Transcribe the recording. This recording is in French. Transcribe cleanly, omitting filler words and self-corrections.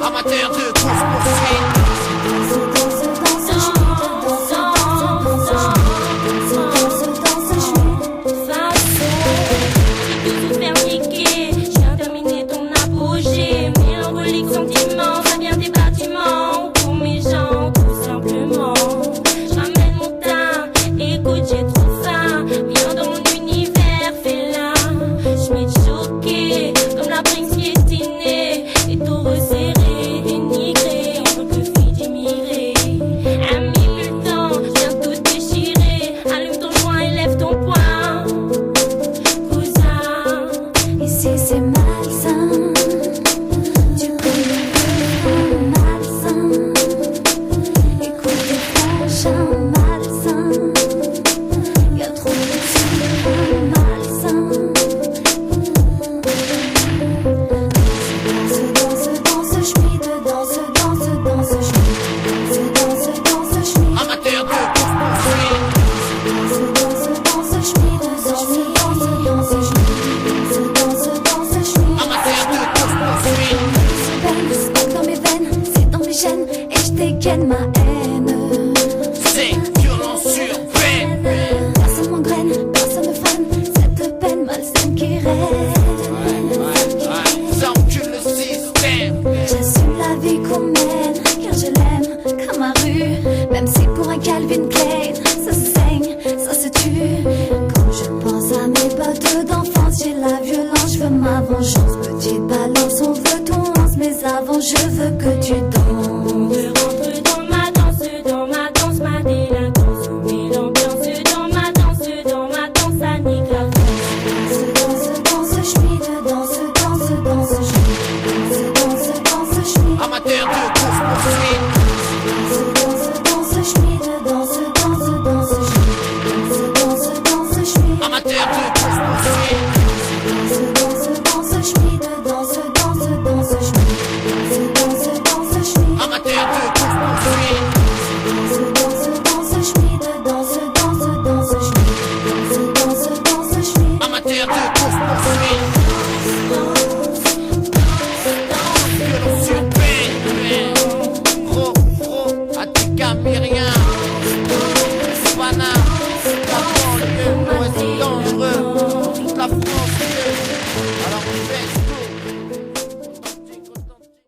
Amateur de course-poursuite. C'est malsain, tu connais le malsain. Écoute les flashs malsain, y'a trop de filles malsain. Danse, j'suis dedans, danse, j'suis Amateur de course-poursuite. Danse, j'suis dedans, danse, j'suis dans mes veines, c'est dans mes gènes, et je dégaine ma haine. C'est violence sur peine. Personne m'engraine, personne ne freine cette peine malsaine qui règne. Ça encule le système. J'assume la vie qu'on mène, car je l'aime comme ma rue. Même si pour un Calvin Klein, ça se saigne, ça se tue. Quand je pense à mes potes d'enfance, j'ai la violence, je veux ma vengeance. Petite balance, on veut ton once, mais avant je veux que tu danses. Je rentre dans ma danse, ma délinquance. Mets l'ambiance dans ma danse, ça nique la Danse, j'suis dedans, j'suis Amateur de course-poursuite. Danse, j'suis dedans, j'suis Amateur de course-poursuite. Danse, j'suis dedans, j'suis Amateur de course-poursuite. Danse, j'suis dedans, j'suis Amateur de